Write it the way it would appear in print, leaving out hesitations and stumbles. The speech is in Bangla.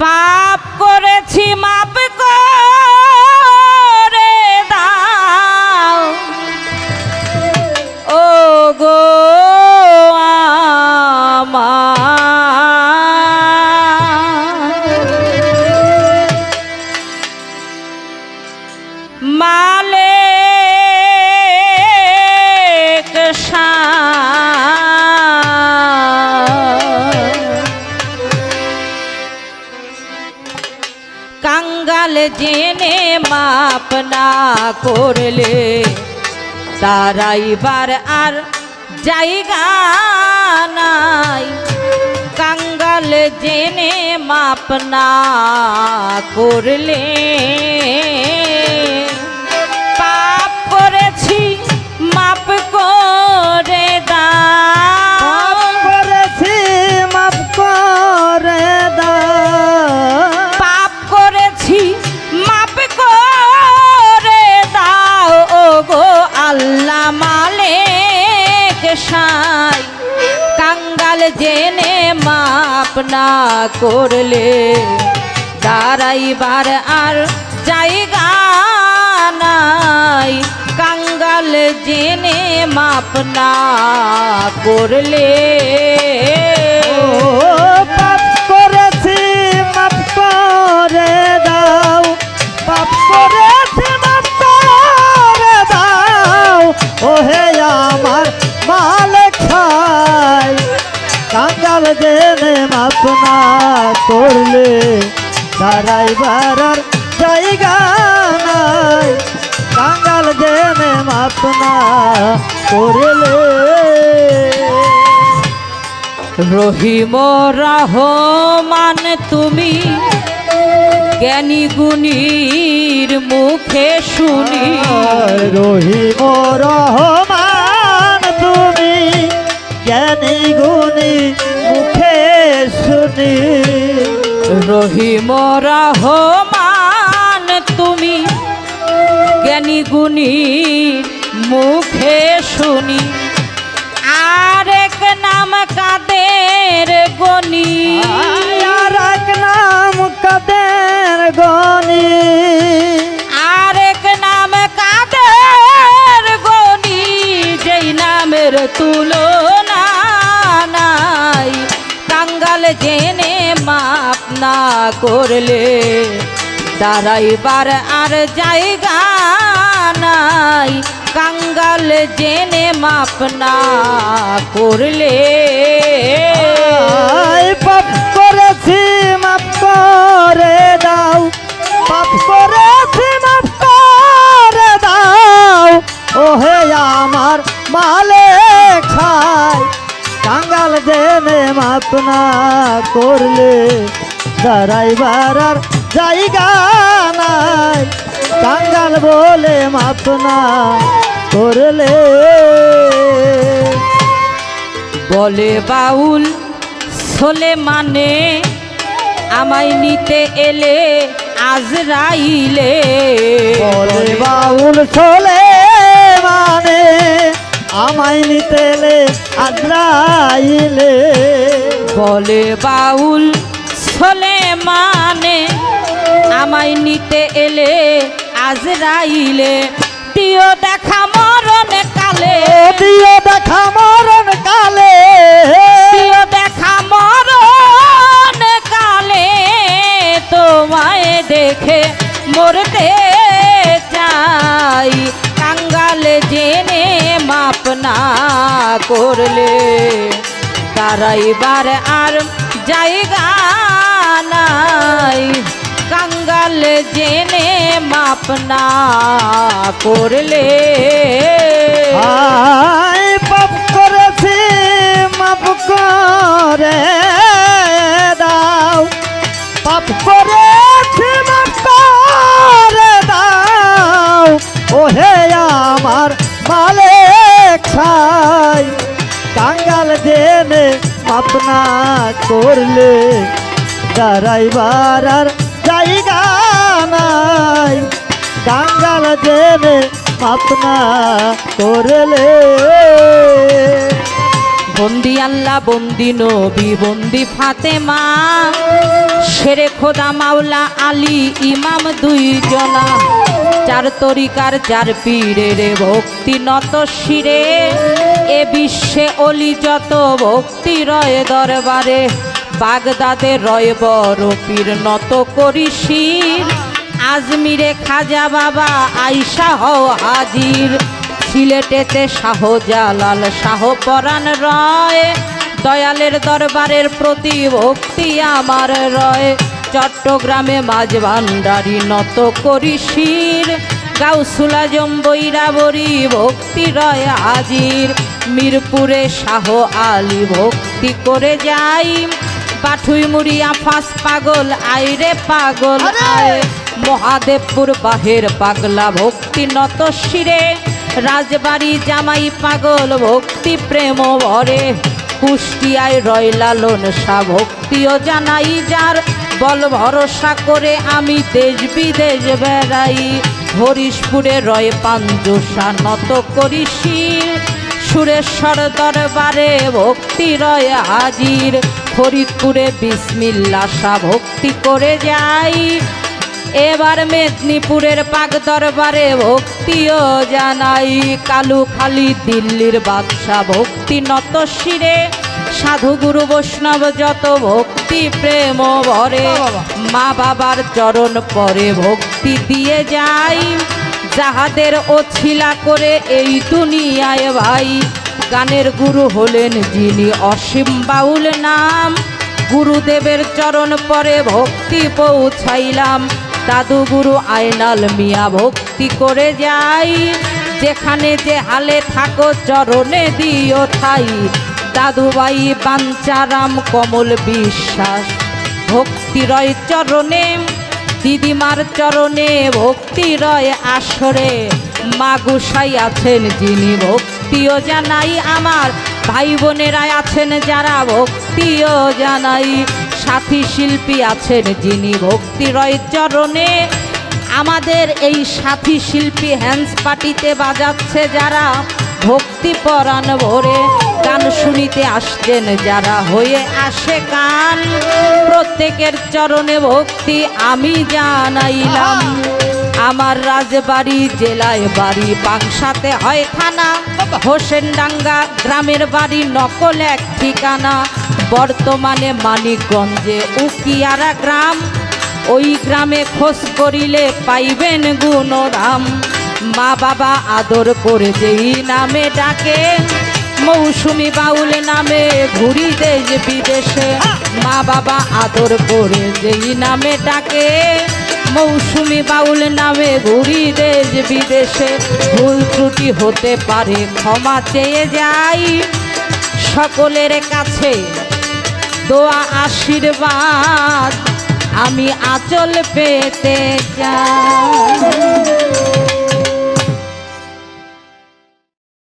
পাপ করেছি মাপ করে দাও ও গো আমার মালিক কাঙ্গাল জেনে মাপ না করলে দাঁড়াইবার আর জায়গা নাই। কাঙ্গাল জেনে মাপ না করলে পাপ করেছি মাপ করে দাও করেছি মাপ করে দাও পাপ করেছি মাপ করে দাও ও গো আল্লাহ মালিক সাই। কাঙ্গাল জেনে মাপ না করলে দাঁড়াইবার আর জায়গা নাই। কাঙ্গাল জেনে মাপ না করলে ও পাপ করেছি মাপ করে দাও পাপ করেছি মাপ করে দাও ও হে আমার মালিক ছাই। কাঙ্গাল জেনে মাপ না করলে দাঁড়াইবার আর জায়গা নাই। কাঙ্গাল জেনে মাপ না করলে রহিম রহমান তুমি জ্ঞানী গুণীর মুখে শুনি রহিম রহমান তুমি জ্ঞানী গুণী মুখে শুনি রহিম রহমান তুমি জ্ঞানী গুণীর মুখে শুনি আরেক নাম কাদের গনি আর এক নাম কাদের গনি আরেক নাম কাদের গনি যেই নামের তুলনা নাই। কাঙ্গাল জেনে মাপ না করলে দাঁড়াইবার আর জায়গা নাই। কাঙ্গাল জেনে মাপ না করলে পাপ করেছি মাপ করে দাও পাপ করেছি মাপ করে দাও ও হে আমার মালিক ছাই। কাঙ্গাল জেনে মাপ না করলে দাঁড়াইবার আর জায়গা নাই। কাঙ্গাল বলে মাপ না করলে বলে বাউল সোলে মানে আমায় নিতে এলে আজরাইলে বলে বাউল চলে মানে আমায় নিতেলে আজরাইলে বলে বাউল সোলে মানে আমায় নিতে এলে আজরাইলে দিও দেখা মরণ কালে দিও দেখা মরণ কালে দিও দেখা মরণ কালে তোমায় দেখে মরতে চাই। কাঙ্গাল জেনে মাপ না করলে দাঁড়াইবার আর জায়গা নাই। কাঙ্গাল জেনে মাপ না করলে আয় পাপ করেছি মাপ করে দাও পাপ করেছি মাপ করে দাও ও হে আমার মালিক ছাই। কাঙ্গাল জেনে মাপ না করলে দাঁড়াইবার আর জায়গা নাই। কাঙ্গাল জেনে মাপ না করলে বন্দি আল্লাহ বন্দি নবী বন্দি ফাতেমা, শেরে খোদা মাওলা আলী ইমাম দুইজনা, চার তরিকার চার পীরের ভক্তি নত শিরে, এ বিশ্বে অলি যত ভক্তি রয় দরবারে, বাগদাদে রয় বড় পীর নত করি শির, আজমিরে খাজা বাবা আইসা হও হাজির, সিলেটেতে শাহজালাল শাহ পরাণ রয়, দয়ালের দরবারের প্রতি ভক্তি আমার রয়, চট্টগ্রামে মাঝ ভান্ডারি নত করি শির, গাউসুল আজম বৈরাবরী ভক্তি রয় হাজির, মিরপুরে শাহ আলী ভক্তি করে যাই, পাঠুই মুড়ি আফাস পাগল আইরে পাগল আয়, মহাদেবপুর বাহের পাগলা ভক্তি নত শিরে, রাজবাড়ি জামাই পাগল ভক্তি প্রেম ভরে, কুষ্টিয়ায় রয় লালন শাহ ভক্তিও জানাই যার, বল ভরসা করে আমি দেশ বিদেশ বেড়াই, হরিশপুরে রয় পাঞ্জোসা নত করি শির, সুরেশ্বর দরবারে ভক্তি রয় হাজির, ফরিদপুরে বিসমিল্লা শাহ ভক্তি করে যাই, এবার মেদিনীপুরের পাক দরবারে ভক্তিও জানাই, কালুখালী দিল্লির বাদশা ভক্তি নত শিরে, সাধু গুরু বৈষ্ণব যত ভক্তি প্রেম ভরে, মা বাবার চরণ পরে ভক্তি দিয়ে যাই, যাহাদের অছিলা করে এই দুনিয়ায় ভাই, গানের গুরু হলেন যিনি অসীম বাউল নাম, গুরুদেবের চরণ পরে ভক্তি পৌঁছাইলাম, দাদু গুরু আয়নাল মিয়া ভক্তি করে যাই, যেখানে যে হালে থাকো চরণে দিও ঠাই, দাদুবাই বাঞ্চারাম কমল বিশ্বাস ভক্তি রয় চরণে, দিদিমার চরণে ভক্তি রয় আসরে, মা গোসাই আছেন যিনি ভক্তিও জানাই, আমার ভাই বোনেরা আছেন যারা ভক্তিও জানাই, সাথী শিল্পী আছেন যিনি ভক্তি রয় চরণে, আমাদের এই সাথী শিল্পী হ্যান্স পার্টিতে বাজাচ্ছে যারা ভক্তি পরাণ ভরে, গান শুনিতে আসছেন যারা হয়ে আসে গান, প্রত্যেকের চরণে ভক্তি আমি জানাইলাম, আমার রাজবাড়ি জেলায় বাড়ি পাংশাতে হয় থানা, হোসেনডাঙ্গা গ্রামের বাড়ি নকল এক ঠিকানা, বর্তমানে মানিকগঞ্জে উকিয়ারা গ্রাম, ওই গ্রামে খোঁজ করিলে পাইবেন গুণরাম, মা বাবা আদর করে যেই নামে ডাকে, মৌসুমি বাউল নামে ঘুরি দেশ বিদেশে, মা বাবা আদর করে যেই নামে ডাকে, মৌসুমি বাউল নামে ঘুরি দেশ বিদেশে, ভুল ত্রুটি হতে পারে ক্ষমা চেয়ে যাই, সকলের কাছে দোয়া আশীর্বাদ আমি আঁচল পেতে চাই।